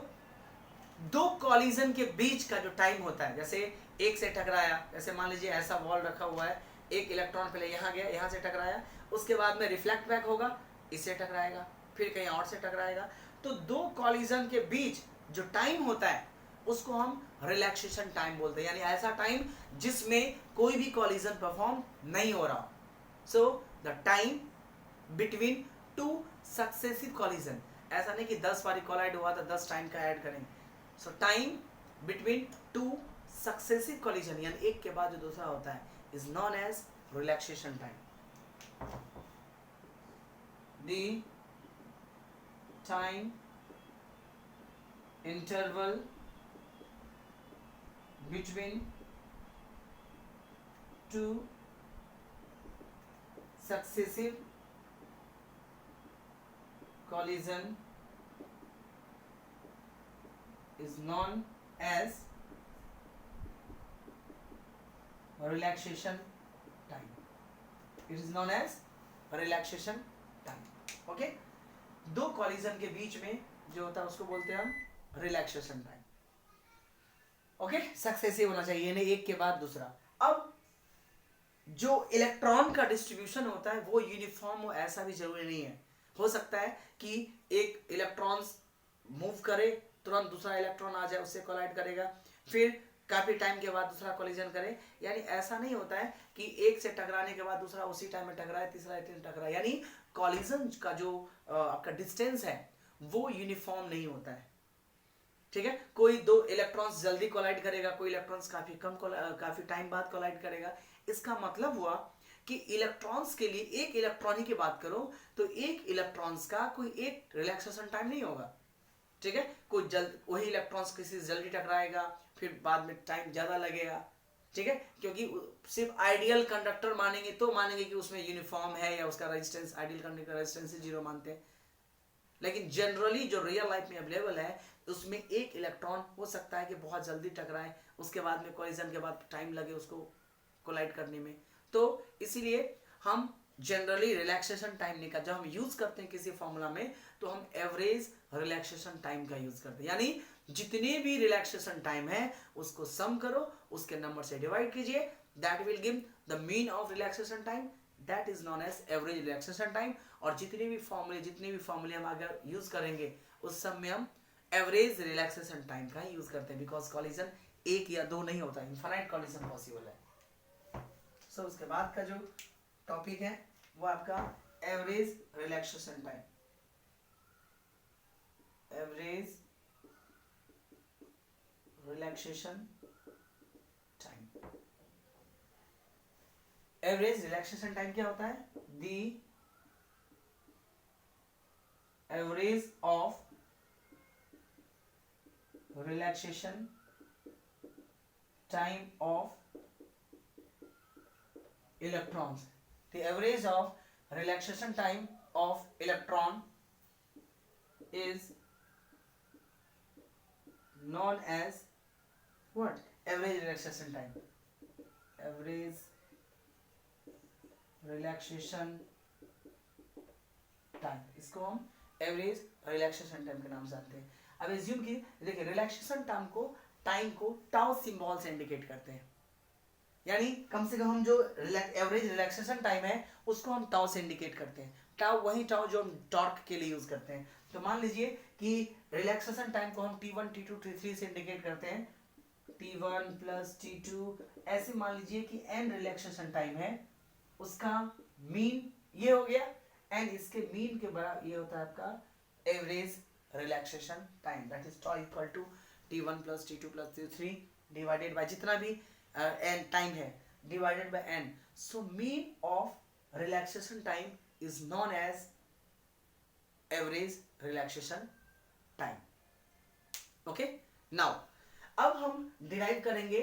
दो कॉलिजन के बीच का जो टाइम होता है, जैसे एक से टकराया, जैसे मान लीजिए ऐसा वॉल रखा हुआ है, एक इलेक्ट्रॉन पहले यहाँ गया, यहाँ से टकराया, उसके बाद में रिफ्लेक्ट बैक होगा, इससे टकराएगा, फिर कहीं और से टकराएगा. तो दो कॉलिजन के बीच जो टाइम होता है उसको हम रिलैक्सेशन टाइम बोलते हैं. यानी ऐसा टाइम जिसमें कोई भी कॉलिजन परफॉर्म नहीं हो रहा. So the time between two successive collision, ऐसा नहीं कि 10 बारी कोलाइड हुआ तो 10 टाइम का ऐड करेंगे. सो time between two successive collision, यानी एक के बाद जो दूसरा होता है, is known age relaxation time. The time interval between two successive collision is known as relaxation time. It is known as relaxation time. Okay, दो collision के बीच में जो होता है उसको बोलते हैं हम relaxation time. ओके, सक्सेसिव होना चाहिए, नहीं एक के बाद दूसरा. अब जो इलेक्ट्रॉन का डिस्ट्रीब्यूशन होता है वो यूनिफॉर्म हो ऐसा भी जरूरी नहीं है. हो सकता है कि एक इलेक्ट्रॉन मूव करे, तुरंत दूसरा इलेक्ट्रॉन आ जाए, उससे कोलाइड करेगा, फिर काफी टाइम के बाद दूसरा कोलिजन करे. यानी ऐसा नहीं होता है कि एक से टकराने के बाद दूसरा उसी टाइम में टकराए, तीसरा टकराए. यानी कोलिजन का जो आपका डिस्टेंस है वो यूनिफॉर्म नहीं होता है. ठीक है, कोई दो इलेक्ट्रॉन्स जल्दी कोलाइड करेगा, कोई इलेक्ट्रॉन्स काफी टाइम बाद कोलाइड करेगा. इसका मतलब हुआ कि इलेक्ट्रॉन्स के लिए एक इलेक्ट्रॉन ही की बात करो तो एक इलेक्ट्रॉन्स का कोई एक रिलैक्सेशन टाइम नहीं होगा. ठीक है, कोई जल्द वही इलेक्ट्रॉन्स किसी से जल्दी टकराएगा, फिर बाद में टाइम ज्यादा लगेगा, ठीक है, क्योंकि सिर्फ आइडियल कंडक्टर मानेंगे तो मानेंगे कि उसमें यूनिफॉर्म है या उसका रेजिस्टेंस, आइडियल कंडक्टर का रेजिस्टेंस जीरो मानते हैं। लेकिन जनरली जो रियल लाइफ में अवेलेबल है उसमें एक इलेक्ट्रॉन हो सकता है कि बहुत जल्दी टकराए, उसके बाद में कोलिजन के बाद टाइम लगे उसको कोलाइड करने में। तो इसीलिए हम जनरली रिलैक्सेशन टाइम नहीं करते, जब हम यूज करते हैं किसी फॉर्मूला में तो हम एवरेज रिलैक्सेशन टाइम का यूज करते हैं, यानी जितने भी रिलैक्सेशन टाइम है उसको सम करो, उसके नंबर से डिवाइड कीजिए, that will give the mean of relaxation time, that is known as average relaxation time. और जितने भी फॉर्मूले हम अगर यूज करेंगे उस सब में हम एवरेज रिलैक्सेशन टाइम का यूज करते हैं, बिकॉज कॉलिजन एक या दो नहीं होता, इनफाइनाइट कॉलिजन पॉसिबल है। सो उसके बाद का जो टॉपिक है वो आपका average relaxation time, average relaxation time. Average relaxation time क्या होता है? The average of relaxation time of electrons. The average of relaxation time of electron is known as what? Average relaxation time. Average relaxation time. इसको हम average relaxation time के नाम से जानते हैं। अब assume कि देखिए relaxation time को tau सिंबल से इंडिकेट करते हैं, यानी कम से कम हम जो एवरेज रिलैक्सेशन टाइम है उसको हम टाउ से इंडिकेट करते हैं। टाउ वही टाउ जो हम टॉर्क के लिए यूज करते हैं। तो मान लीजिए कि रिलैक्सेशन टाइम को हम T1 T2 T3 से इंडिकेट करते हैं, T1 प्लस T2, ऐसे मान लीजिए कि n रिलैक्सेशन टाइम है, उसका मीन ये हो गया, एंड इसके मीन के बराबर ये होता है आपका average relaxation time, that is tau equal to T1 plus T2 plus T3 divided by जितना भी n टाइम है divided by n। So mean of relaxation time is known as average relaxation time. Okay, now अब हम derive करेंगे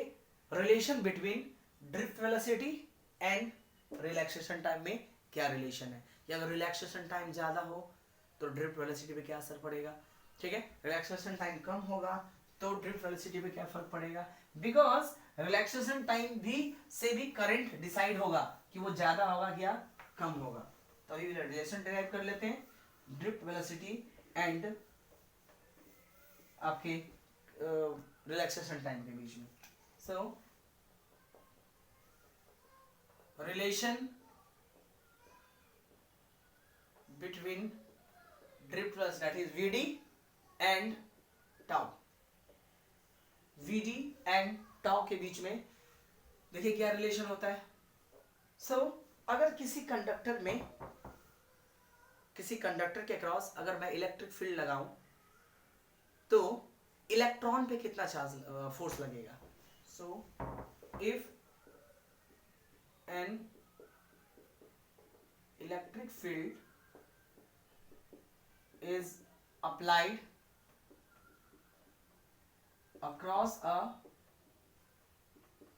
relation between drift velocity and relaxation time में क्या relation है, या अगर रिलैक्सेशन टाइम ज्यादा हो तो ड्रिफ्ट वेलोसिटी पे क्या असर पड़ेगा, ठीक है, रिलैक्सेशन टाइम कम होगा तो ड्रिफ्ट वेलोसिटी पे क्या फर्क पड़ेगा, बिकॉज रिलैक्सेशन टाइम भी से भी करंट डिसाइड होगा कि वो ज्यादा होगा या कम होगा। तो अभी रिलेशन डिराइव कर लेते हैं ड्रिफ्ट वेलोसिटी एंड आपके रिलैक्सेशन टाइम के बीच में। सो relation between drift velocity that is Vd and tau, Vd and tau के बीच में देखिए क्या रिलेशन होता है। सो अगर किसी कंडक्टर के क्रॉस अगर मैं इलेक्ट्रिक फील्ड लगाऊं तो इलेक्ट्रॉन पे कितना चार्ज फोर्स लगेगा। So if an electric field is applied across a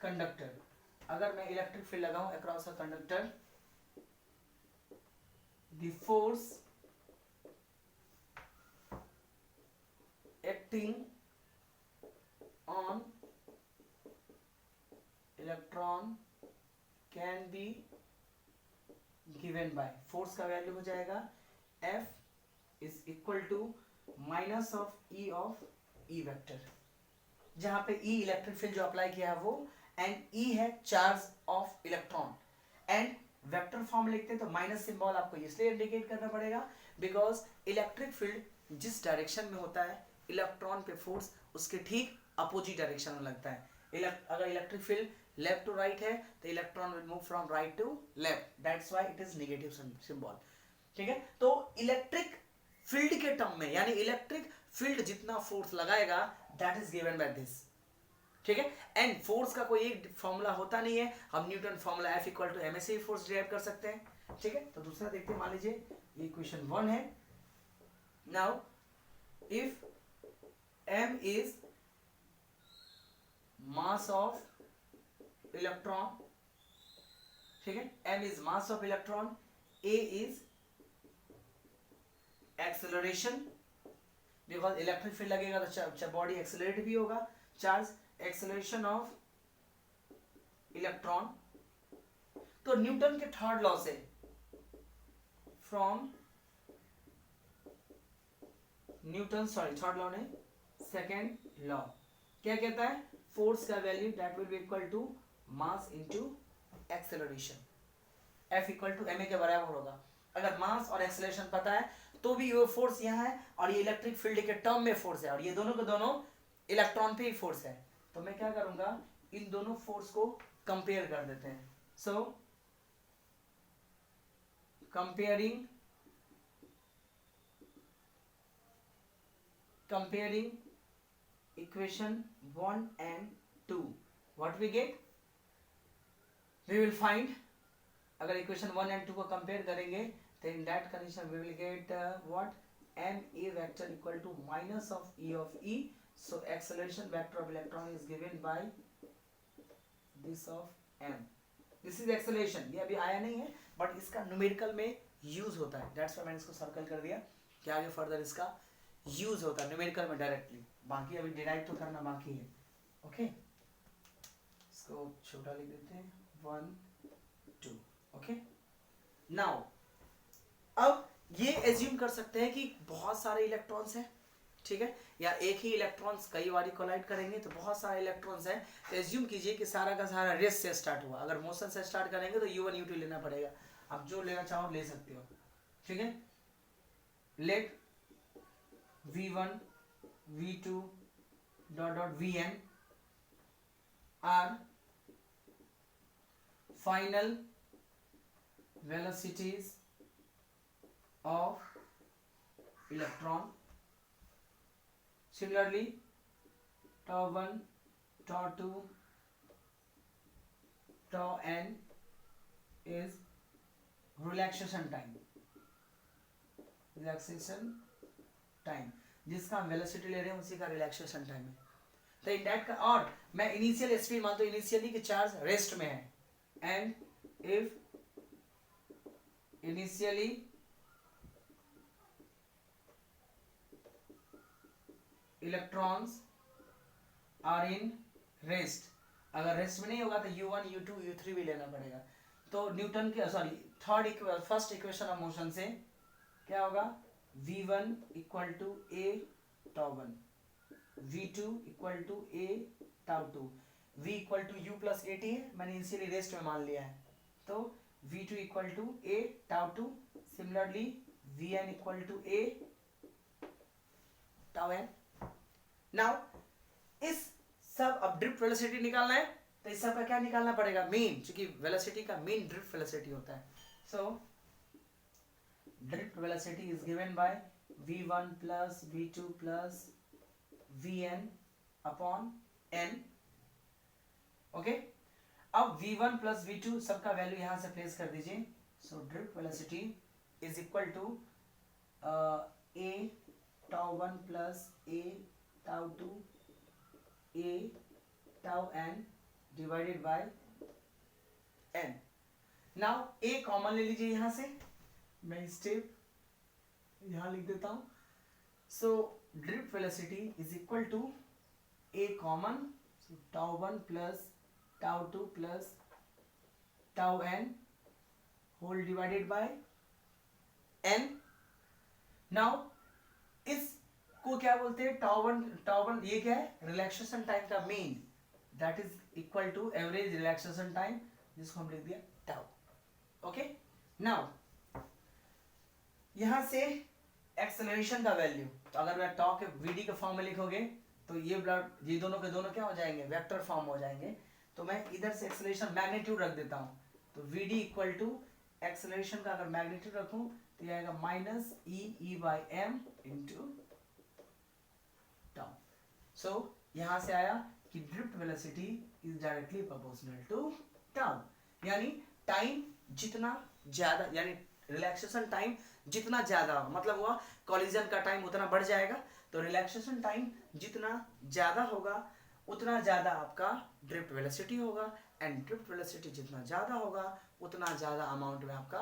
conductor, अगर मैं इलेक्ट्रिक फील्ड लगाऊं across a conductor, the force acting on electron can be given by, force का वैल्यू हो जाएगा F is equal to minus of E vector, जहां पे E electric field जो apply किया है वो, एंड E है charge of electron, and vector form लिखते हैं तो माइनस सिंबल आपको इसलिए इंडिकेट करना पड़ेगा बिकॉज इलेक्ट्रिक फील्ड जिस डायरेक्शन में होता है इलेक्ट्रॉन पे फोर्स उसके ठीक अपोजिट डायरेक्शन में लगता है। अगर electric field left to right है तो electron will move from right to left, that's why it is negative symbol, ठीक है। तो इलेक्ट्रिक फील्ड के टर्म में यानी इलेक्ट्रिक फील्ड जितना फोर्स लगाएगा that is given by this, ठीक है। एंड फोर्स का कोई एक फॉर्मूला होता नहीं है, हम Newton formula F equal to ma से फोर्स डिराइव कर सकते हैं, ठीक है। तो दूसरा देखते हैं, मान लीजिए ये क्वेश्चन 1 है। Now if m is mass of electron, ठीक है, m is mass of electron, a is acceleration, because electric field लगेगा तो बॉडी एक्सेलरेट भी होगा, चार्ज, एक्सेलरेशन ऑफ इलेक्ट्रॉन। तो न्यूटन के थर्ड लॉ से, from Newton, sorry third law ने, सेकेंड लॉ क्या कहता है, फोर्स का value that will be equal to mass into acceleration, F equal to ma के बराबर होगा। अगर मास और एक्सेलरेशन पता है तो भी वो फोर्स यहाँ है और ये इलेक्ट्रिक फील्ड के टर्म में फोर्स है और ये दोनों के दोनों इलेक्ट्रॉन पे ही फोर्स है। तो मैं क्या करूंगा, इन दोनों फोर्स को कंपेयर कर देते हैं। So comparing equation 1 and 2, what we get, we will find, अगर इक्वेशन 1 and 2 को कंपेयर करेंगे तो in that condition we will get what, ma vector equal to minus of e of e, so acceleration vector of electron is given by this of m, this is acceleration. ये अभी आया नहीं है but इसका numerical में use होता है, that's why मैंने इसको सर्कल कर दिया कि आगे फर्दर इसका यूज होता है न्यूमेरिकल में डायरेक्टली, बाकी अभी डिराइव तो करना बाकी है। ओके, इसको छोटा लिख देते हैं 1 2। ओके, नाउ अब ये एज्यूम कर सकते हैं कि बहुत सारे इलेक्ट्रॉन्स हैं, ठीक है, या एक ही इलेक्ट्रॉन्स कई बार कोलाइड करेंगे तो बहुत सारे इलेक्ट्रॉन्स हैं। तो एज्यूम कीजिए कि सारा का सारा रेस से स्टार्ट हुआ, अगर मोशन से स्टार्ट करेंगे तो u1 u2 लेना पड़ेगा, आप जो लेना चाहो ले सकते हो, ठीक है। Let v1 v2 dot dot vn are final velocities of electron. Similarly, tau 1, tau 2, tau n is relaxation time, जिसका हम वेलोसिटी ले रहे हैं उसी का रिलैक्सेशन टाइम है। तो इन दैट का, और मैं इनिशियल स्पीड मानता हूं इनिशियली कि चार्ज रेस्ट में है, and if initially electrons are in rest, अगर रेस्ट में नहीं होगा तो u1 u2 u3 भी लेना पड़ेगा। तो न्यूटन के फर्स्ट इक्वेशन ऑफ मोशन से क्या होगा, v1 equal to a tau 1, v2 equal to a tau 2, v equal to u plus at है, मैंने इनिशियली रेस्ट में मान लिया है, तो v2 equal to a tau 2, similarly vn equal to a tau n। now इस सब, अब ड्रिफ्ट वेलोसिटी निकालना है तो इस सब का क्या निकालना पड़ेगा, मीन, क्योंकि वेलोसिटी का मीन ड्रिफ्ट वेलोसिटी होता है। सो drift velocity is given bye v1 plus v2 plus vn upon n। Okay, अब v1 प्लस v2 सबका वैल्यू यहां से प्लेस कर दीजिए। So drift velocity is equal to a tau 1 plus a tau 2 a tau n divided by n। Now a common ले लीजिए यहां से, मैं स्टेप यहां लिख देता हूं। So drift velocity is equal to a common, tau 1 plus tau 2 plus tau n whole divided by n। Now इसको क्या बोलते हैं, tau 1 ये क्या है, रिलैक्सेशन टाइम का mean, that is equal to average relaxation time, जिसको हम लिख दिया tau। ओके, नाउ यहां से एक्सेलरेशन का वैल्यू, तो अगर मैं tau के vd के फॉर्म में लिखोगे तो ये दोनों के दोनों क्या हो जाएंगे, वेक्टर फॉर्म हो जाएंगे। तो मैं इधर से एक्सेलरेशन मैग्नीट्यूड रख देता हूं, तो vd इक्वल टू एक्सेलरेशन का अगर मैग्नीट्यूड रखूं तो ये आएगा minus e by M into tau. So यहां से आया कि drift velocity is directly proportional to tau, यानी टाइम जितना ज्यादा, यानी रिलैक्सेशन टाइम जितना ज्यादा होगा, मतलब हुआ कॉलिजन का टाइम उतना बढ़ जाएगा, तो रिलैक्सेशन टाइम जितना ज्यादा होगा उतना ज्यादा आपका ड्रिफ्ट वेलोसिटी होगा, एंड ड्रिफ्ट वेलोसिटी जितना ज्यादा होगा उतना ज्यादा अमाउंट में आपका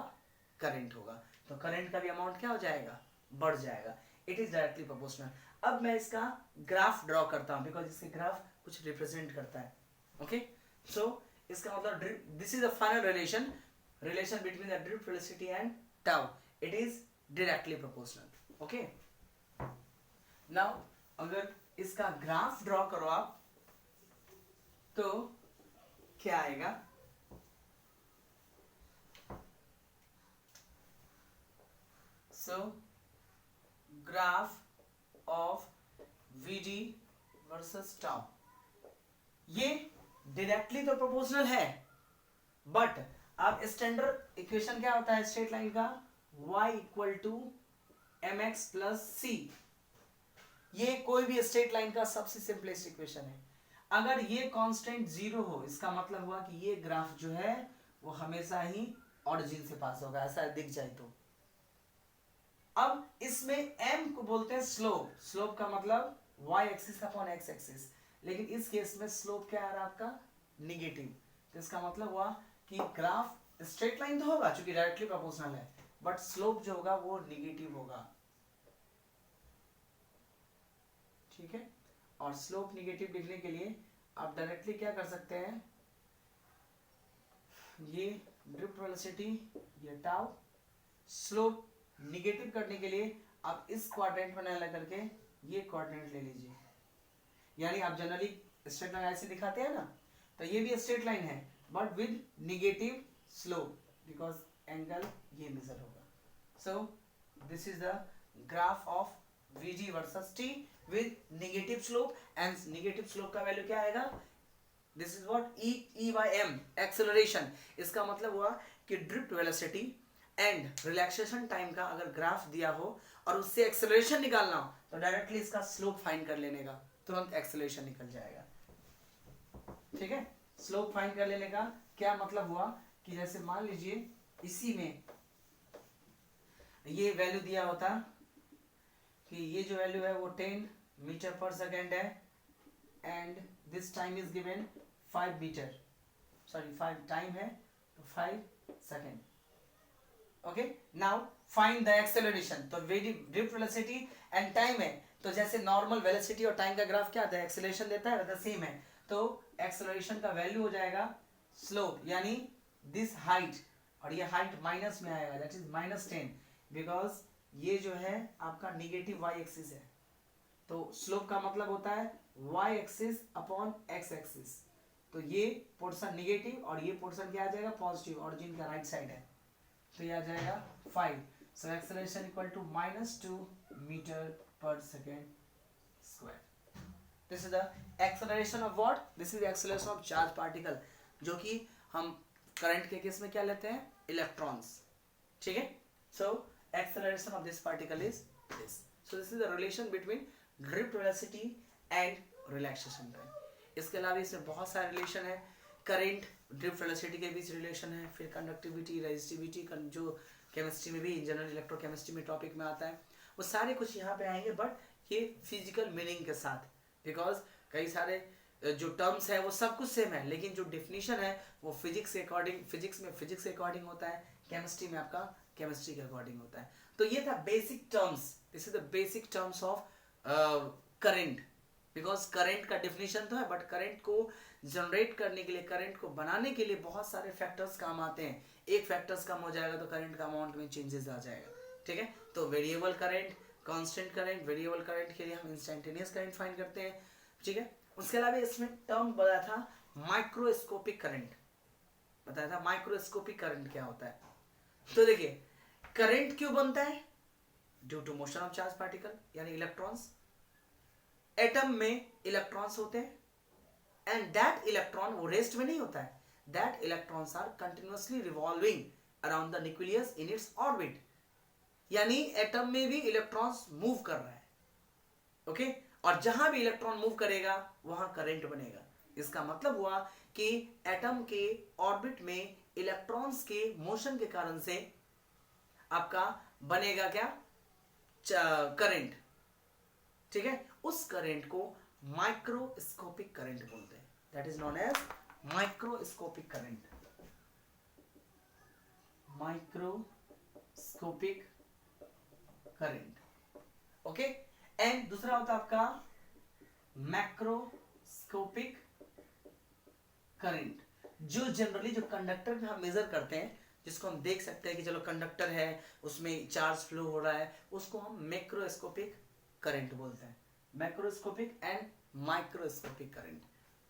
करंट होगा। तो करंट का भी अमाउंट क्या हो जाएगा, बढ़ जाएगा। It is directly proportional. अब मैं इसका ग्राफ ड्रॉ करता हूं बिकॉज इसके ग्राफ कुछ रिप्रेजेंट करता है। ओके, सो इसका मतलब this is the final relation between the drift velocity and tau. It is directly proportional. Okay, now अगर इसका ग्राफ ड्रॉ करो आप तो क्या आएगा, so graph of VD versus tau, ये डायरेक्टली तो प्रोपोर्शनल है, बट अब स्टैंडर्ड इक्वेशन क्या होता है स्ट्रेट लाइन का, y equal to mx plus C. ये कोई भी स्ट्रेट लाइन का सबसे सिंपलेस्ट इक्वेशन है। अगर ये कांस्टेंट जीरो हो इसका मतलब हुआ कि ये ग्राफ जो है वो हमेशा ही ऑरिजिन से पास होगा, ऐसा दिख जाए तो। अब इसमें m को बोलते हैं स्लोप, स्लोप का मतलब y axis upon x axis, लेकिन इस केस में स्लोप क्या आ रहा है आपका, निगेटिव। तो इसका मतलब हुआ कि ग्राफ स्ट्रेट लाइन तो होगा क्योंकि डायरेक्टली प्रोपोर्शनल है, बट स्लोप जो होगा वो निगेटिव होगा। ठीक है, और स्लोप निगेटिव लिखने के लिए आप डायरेक्टली क्या कर सकते हैं, ये ड्रिफ्ट वेलोसिटी ये टाउ, स्लोप निगेटिव करने के लिए आप इस क्वाड्रेंट में ना करके ये क्वाड्रेंट ले लीजिए। यानी आप जनरली स्ट्रेट लाइन ऐसे दिखाते हैं ना, तो ये भी स्ट्रेट लाइन है but with negative slope because angle ये मेजर होगा। So this is the graph of VG versus T with negative slope, and negative slope का वैल्यू क्या आएगा, this is what E by m acceleration. इसका मतलब हुआ कि drift velocity and relaxation time का अगर ग्राफ दिया हो और उससे एक्सेलरेशन निकालना हो तो डायरेक्टली इसका स्लोप फाइंड कर लेने का, तुरंत एक्सेलरेशन निकल जाएगा। ठीक है, स्लोप फाइंड कर लेने का क्या मतलब हुआ कि जैसे मान लीजिए इसी में ये वैल्यू दिया होता कि ये जो वैल्यू है वो 10 मीटर पर सेकेंड है and this time is given 5 metre, sorry 5 time है तो 5 second. Okay, now find the acceleration. तो ड्रिफ्ट वेलोसिटी एंड टाइम है, तो जैसे नॉर्मल वेलोसिटी और टाइम का ग्राफ क्या है, एक्सेलरेशन देता है, वैसा सेम है। तो एक्सेलरेशन का वैल्यू हो जाएगा स्लोप, यानी दिस हाइट, और ये हाइट माइनस में आएगा, दैट इज -10 बिकॉज ये जो है आपका निगेटिव y एक्सिस है। तो स्लोप का मतलब होता है y axis upon x axis. तो ये पोर्शन निगेटिव और ये पोर्शन क्या आ जाएगा, पॉजिटिव, ऑरिजिन का राइट साइड है, तो ये आ जाएगा 5। So acceleration equal to -2 metre पर second square. This is the acceleration of what, this is acceleration of charge particle, जो कि हम करंट के केस में क्या लेते हैं, इलेक्ट्रॉन्स। ठीक है, सो acceleration of this particle is this. So this is the relation between drift velocity and relaxation time. इसके अलावा इसमें बहुत सारे रिलेशन है, करंट ड्रिफ्ट वेलोसिटी के बीच रिलेशन है, फिर कंडक्टिविटी, रेजिस्टिविटी, जो केमिस्ट्री में भी जनरल इलेक्ट्रोकेमिस्ट्री में टॉपिक में आता है, वो सारे कुछ यहाँ पे आएंगे, बट ये फिजिकल मीनिंग के साथ, बिकॉज कई सारे जो टर्म्स है वो सब कुछ सेम है, लेकिन जो डिफिनीशन है वो फिजिक्स के अकॉर्डिंग, फिजिक्स में फिजिक्स के अकॉर्डिंग होता है, केमिस्ट्री में आपका केमिस्ट्री के अकॉर्डिंग होता है। तो ये था basic terms, this is the basic terms of current, because current का डिफिनीशन तो है, बट करंट को जनरेट करने के लिए, करंट को बनाने के लिए बहुत सारे फैक्टर्स काम आते हैं। एक फैक्टर्स कम हो जाएगा तो करंट का अमाउंट में चेंजेस आ जाएगा। ठीक है, तो variable current, constant current, variable current के लिए हम इंस्टेंटेनियस करंट फाइंड करते हैं। ठीक है, उसके अलावा इसमें टर्म बताया था माइक्रोस्कोपिक करंट, बताया था माइक्रोस्कोपिक करंट क्या होता है। तो देखिए करंट क्यों बनता है, due to motion of charge particle, यानी इलेक्ट्रॉन्स। एटम में इलेक्ट्रॉन्स होते हैं एंड दैट इलेक्ट्रॉन वो रेस्ट में नहीं होता है, that electrons are continuously revolving around the nucleus in its orbit, यानी एटम में भी इलेक्ट्रॉन्स मूव कर रहा है। ओके, और जहां भी इलेक्ट्रॉन मूव करेगा वहां करंट बनेगा। इसका मतलब हुआ कि एटम के ऑर्बिट में इलेक्ट्रॉन्स के मोशन के कारण से आपका बनेगा क्या, करंट। ठीक है, उस करंट को माइक्रोस्कोपिक करंट बोलते हैं, that is known as microscopic current, microscopic current. Okay, and दूसरा होता है आपका मैक्रोस्कोपिक करंट, जो जनरली जो कंडक्टर में हम मेजर करते हैं, जिसको हम देख सकते हैं कि चलो कंडक्टर है, उसमें चार्ज फ्लो हो रहा है, उसको हम मैक्रोस्कोपिक करंट बोलते हैं, मैक्रोस्कोपिक एंड माइक्रोस्कोपिक करंट।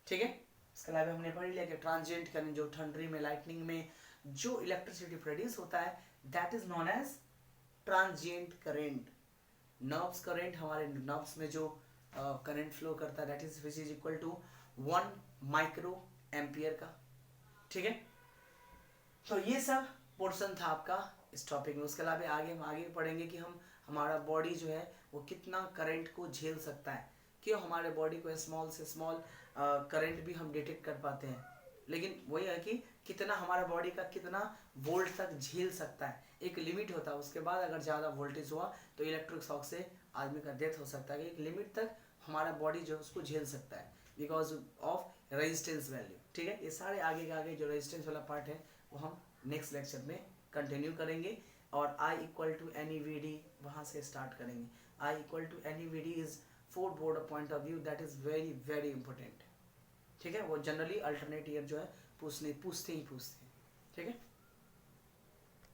ठीक है, इसके अलावा हमने पढ़ लिया कि ट्रांजिएंट करंट, जो ठंडरी में, लाइटनिंग में जो इलेक्ट्रिसिटी प्रोड्यूस होता है, that is known as transient current. Nerves current, हमारे नर्व्स में जो करंट फ्लो करता है, that is which is equal to 1 micro ampere का। ठीक है, तो ये सब पोर्शन था आपका इस टॉपिक में। उसके अलावा आगे हम आगे पढ़ेंगे कि हम हमारा बॉडी जो है वो कितना करंट को झेल सकता है, क्यों हमारे बॉडी को स्मॉल से स्मॉल करंट भी हम डिटेक्ट कर पाते हैं, लेकिन वही है कि कितना हमारा बॉडी का कितना वोल्ट तक झेल सकता है, एक लिमिट होता है, उसके बाद अगर ज़्यादा वोल्टेज हुआ तो इलेक्ट्रिक शॉक से आदमी का डेथ हो सकता है। एक लिमिट तक हमारा बॉडी जो है उसको झेल सकता है बिकॉज ऑफ रेजिस्टेंस वैल्यू। ठीक है, ये सारे आगे के आगे जो रेजिस्टेंस वाला पार्ट है वो हम नेक्स्ट लेक्चर में कंटिन्यू करेंगे, और I equal to N E V D वहाँ से स्टार्ट करेंगे। I equal to N E V D is fourth board point of view, that is very very important. ठीक है, वो जनरली अल्टरनेट ईयर जो है पूछते हैं। ठीक है।